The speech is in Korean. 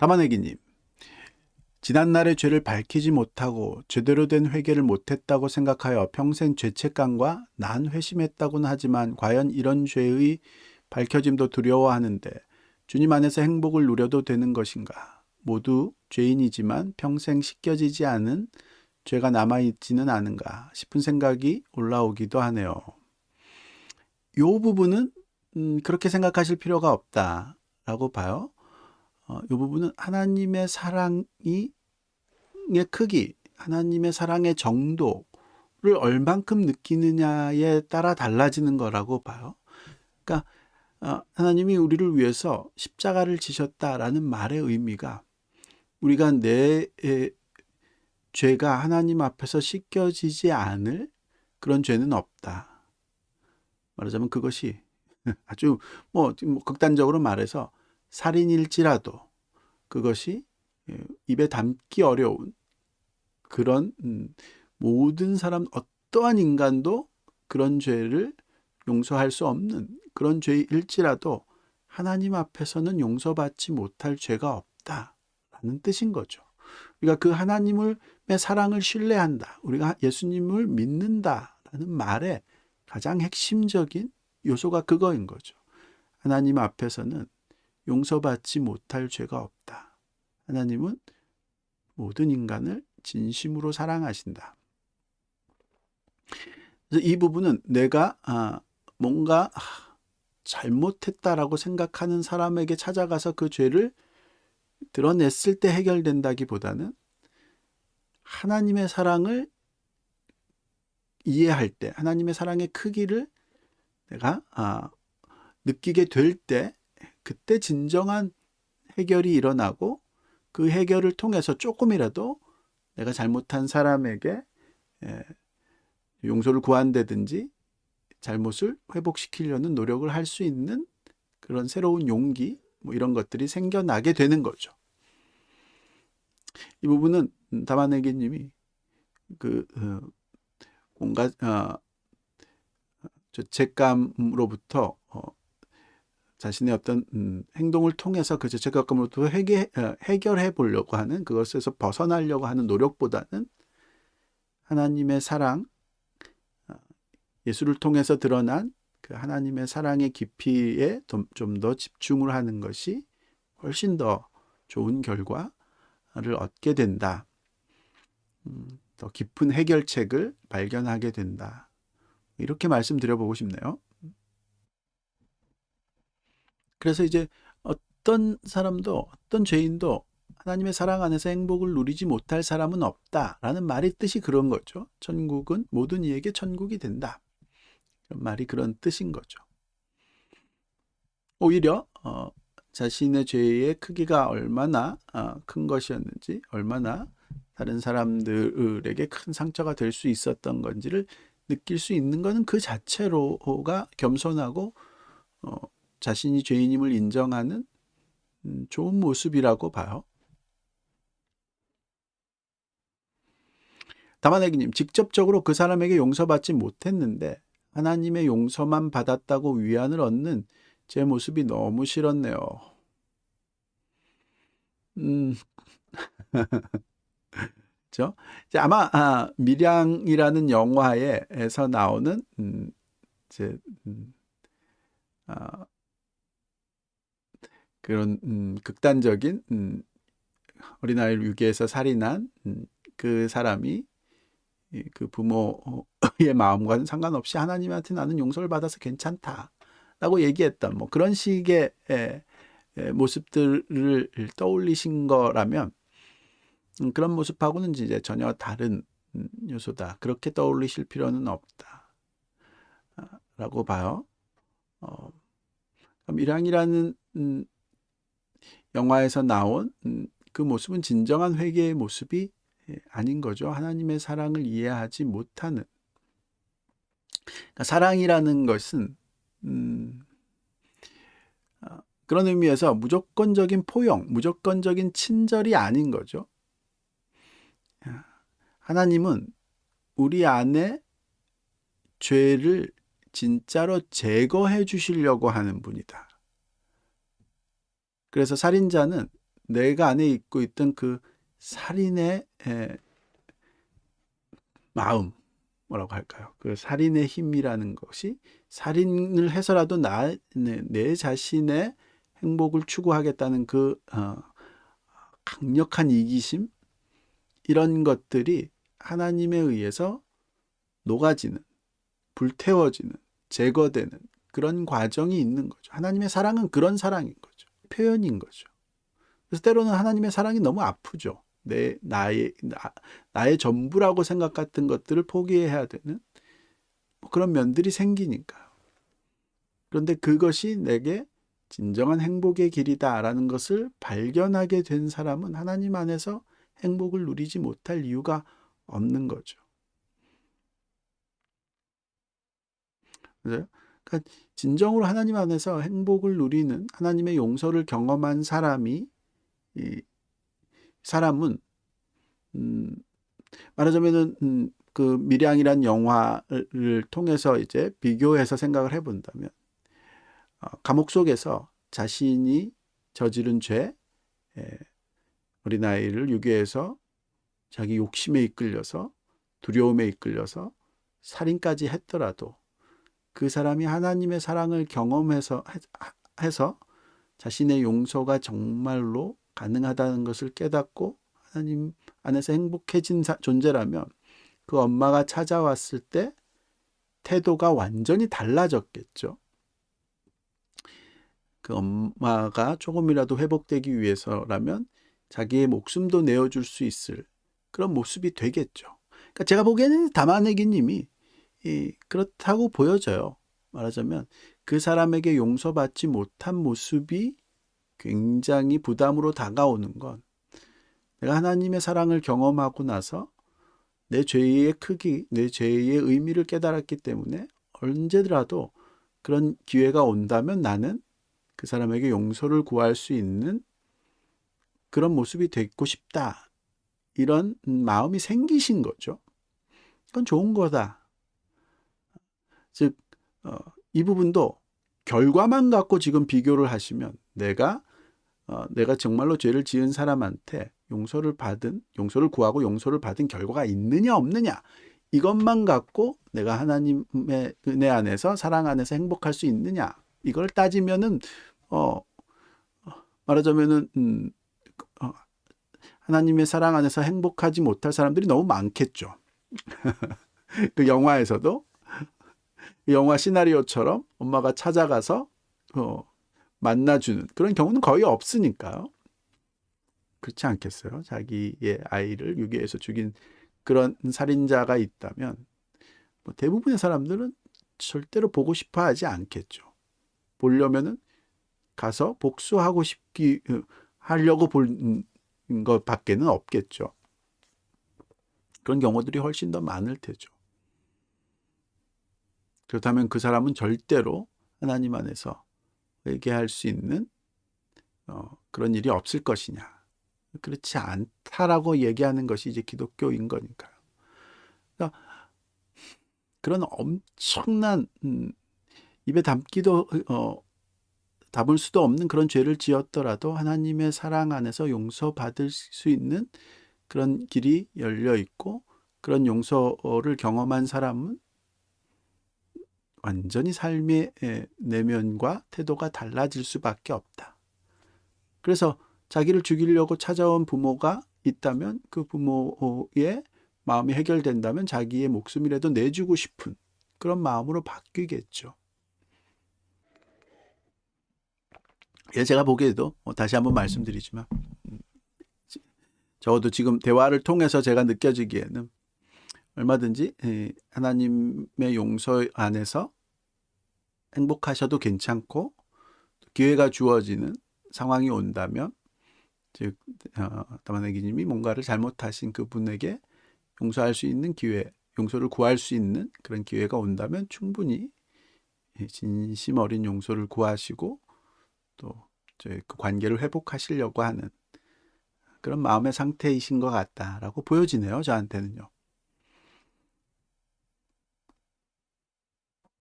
담아내기님, 지난날의 죄를 밝히지 못하고 제대로 된 회개를 못했다고 생각하여 평생 죄책감과 난회심했다고는 하지만 과연 이런 죄의 밝혀짐도 두려워하는데 주님 안에서 행복을 누려도 되는 것인가? 모두 죄인이지만 평생 씻겨지지 않은 죄가 남아있지는 않은가 싶은 생각이 올라오기도 하네요. 이 부분은 그렇게 생각하실 필요가 없다라고 봐요. 이 부분은 하나님의 사랑의 크기, 하나님의 사랑의 정도를 얼만큼 느끼느냐에 따라 달라지는 거라고 봐요. 그러니까 하나님이 우리를 위해서 십자가를 지셨다라는 말의 의미가 우리가 내 죄가 하나님 앞에서 씻겨지지 않을 그런 죄는 없다. 말하자면 그것이 아주 극단적으로 말해서 살인일지라도 그것이 입에 담기 어려운 그런 모든 사람, 어떠한 인간도 그런 죄를 용서할 수 없는 그런 죄일지라도 하나님 앞에서는 용서받지 못할 죄가 없다라는 뜻인 거죠. 우리가 그 하나님의 사랑을 신뢰한다, 우리가 예수님을 믿는다라는 말의 가장 핵심적인 요소가 그거인 거죠. 하나님 앞에서는 용서받지 못할 죄가 없다. 하나님은 모든 인간을 진심으로 사랑하신다. 그래서 이 부분은 내가 뭔가 잘못했다라고 생각하는 사람에게 찾아가서 그 죄를 드러냈을 때 해결된다기보다는 하나님의 사랑을 이해할 때, 하나님의 사랑의 크기를 내가 느끼게 될 때, 그때 진정한 해결이 일어나고 그 해결을 통해서 조금이라도 내가 잘못한 사람에게 용서를 구한다든지 잘못을 회복시키려는 노력을 할 수 있는 그런 새로운 용기, 이런 것들이 생겨나게 되는 거죠. 이 부분은 담아내기님이 뭔가 죄책감으로부터 자신의 어떤 행동을 통해서 그 죄책감으로부터 해결해 보려고 하는, 그것에서 벗어나려고 하는 노력보다는 하나님의 사랑, 예수를 통해서 드러난 그 하나님의 사랑의 깊이에 좀 더 집중을 하는 것이 훨씬 더 좋은 결과를 얻게 된다. 더 깊은 해결책을 발견하게 된다. 이렇게 말씀드려보고 싶네요. 그래서 이제 어떤 사람도, 어떤 죄인도 하나님의 사랑 안에서 행복을 누리지 못할 사람은 없다라는 말의 뜻이 그런 거죠. 천국은 모든 이에게 천국이 된다. 말이 그런 뜻인 거죠. 오히려 자신의 죄의 크기가 얼마나 큰 것이었는지, 얼마나 다른 사람들에게 큰 상처가 될 수 있었던 건지를 느낄 수 있는 것은 그 자체로가 겸손하고 자신이 죄인임을 인정하는 좋은 모습이라고 봐요. 담아내기님, 직접적으로 그 사람에게 용서받지 못했는데 하나님의 용서만 받았다고 위안을 얻는 제 모습이 너무 싫었네요. 그렇죠? 아마 밀양이라는 영화에서 나오는 이제 그런 극단적인 어린아이를 유기해서 살인한 그 사람이 그 부모의 마음과는 상관없이 하나님한테 나는 용서를 받아서 괜찮다라고 얘기했던 그런 식의 모습들을 떠올리신 거라면 그런 모습하고는 이제 전혀 다른 요소다. 그렇게 떠올리실 필요는 없다. 라고 봐요. 밀양이라는 영화에서 나온 그 모습은 진정한 회개의 모습이 아닌 거죠. 하나님의 사랑을 이해하지 못하는. 그러니까 사랑이라는 것은 그런 의미에서 무조건적인 포용, 무조건적인 친절이 아닌 거죠. 하나님은 우리 안에 죄를 진짜로 제거해 주시려고 하는 분이다. 그래서 살인자는 내가 안에 있고 있던 그 살인의 마음, 뭐라고 할까요? 그 살인의 힘이라는 것이 살인을 해서라도 내 자신의 행복을 추구하겠다는 그 강력한 이기심, 이런 것들이 하나님에 의해서 녹아지는, 불태워지는, 제거되는 그런 과정이 있는 거죠. 하나님의 사랑은 그런 사랑인 거죠. 표현인 거죠. 그래서 때로는 하나님의 사랑이 너무 아프죠. 나의 전부라고 생각했던 것들을 포기해야 되는 그런 면들이 생기니까요. 그런데 그것이 내게 진정한 행복의 길이다라는 것을 발견하게 된 사람은 하나님 안에서 행복을 누리지 못할 이유가 없는 거죠. 그래서 그러니까 진정으로 하나님 안에서 행복을 누리는, 하나님의 용서를 경험한 사람은 말하자면은 그 밀양이란 영화를 통해서 이제 비교해서 생각을 해본다면, 감옥 속에서 자신이 저지른 죄, 어린아이를 유괴해서 자기 욕심에 이끌려서, 두려움에 이끌려서 살인까지 했더라도 그 사람이 하나님의 사랑을 경험해서 자신의 용서가 정말로 가능하다는 것을 깨닫고 하나님 안에서 행복해진 존재라면, 그 엄마가 찾아왔을 때 태도가 완전히 달라졌겠죠. 그 엄마가 조금이라도 회복되기 위해서라면 자기의 목숨도 내어줄 수 있을 그런 모습이 되겠죠. 그러니까 제가 보기에는 다마네기님이 그렇다고 보여져요. 말하자면 그 사람에게 용서받지 못한 모습이 굉장히 부담으로 다가오는 건, 내가 하나님의 사랑을 경험하고 나서 내 죄의 크기, 내 죄의 의미를 깨달았기 때문에 언제라도 그런 기회가 온다면 나는 그 사람에게 용서를 구할 수 있는 그런 모습이 되고 싶다, 이런 마음이 생기신 거죠. 그건 좋은 거다. 즉 이 부분도 결과만 갖고 지금 비교를 하시면, 내가 정말로 죄를 지은 사람한테 용서를 구하고 용서를 받은 결과가 있느냐 없느냐, 이것만 갖고 내가 하나님의 은혜 안에서, 사랑 안에서 행복할 수 있느냐, 이걸 따지면은 말하자면은 하나님의 사랑 안에서 행복하지 못할 사람들이 너무 많겠죠. 그 영화에서도, 영화 시나리오처럼 엄마가 찾아가서 만나주는 그런 경우는 거의 없으니까요. 그렇지 않겠어요? 자기의 아이를 유괴해서 죽인 그런 살인자가 있다면 대부분의 사람들은 절대로 보고 싶어 하지 않겠죠. 보려면은 가서 복수하고 하려고 볼 것밖에는 없겠죠. 그런 경우들이 훨씬 더 많을 테죠. 그렇다면 그 사람은 절대로 하나님 안에서 회개할 수 있는 그런 일이 없을 것이냐? 그렇지 않다라고 얘기하는 것이 이제 기독교인 거니까요. 그러니까 그런 엄청난 입에 담을 수도 없는 그런 죄를 지었더라도 하나님의 사랑 안에서 용서받을 수 있는 그런 길이 열려 있고, 그런 용서를 경험한 사람은 완전히 삶의 내면과 태도가 달라질 수밖에 없다. 그래서 자기를 죽이려고 찾아온 부모가 있다면 그 부모의 마음이 해결된다면 자기의 목숨이라도 내주고 싶은 그런 마음으로 바뀌겠죠. 제가 보기에도 다시 한번 말씀드리지만, 적어도 지금 대화를 통해서 제가 느껴지기에는 얼마든지 하나님의 용서 안에서 행복하셔도 괜찮고, 기회가 주어지는 상황이 온다면, 즉 다마네기님이 뭔가를 잘못하신 그분에게 용서할 수 있는 기회, 용서를 구할 수 있는 그런 기회가 온다면 충분히 진심 어린 용서를 구하시고 또 그 관계를 회복하시려고 하는 그런 마음의 상태이신 것 같다라고 보여지네요, 저한테는요.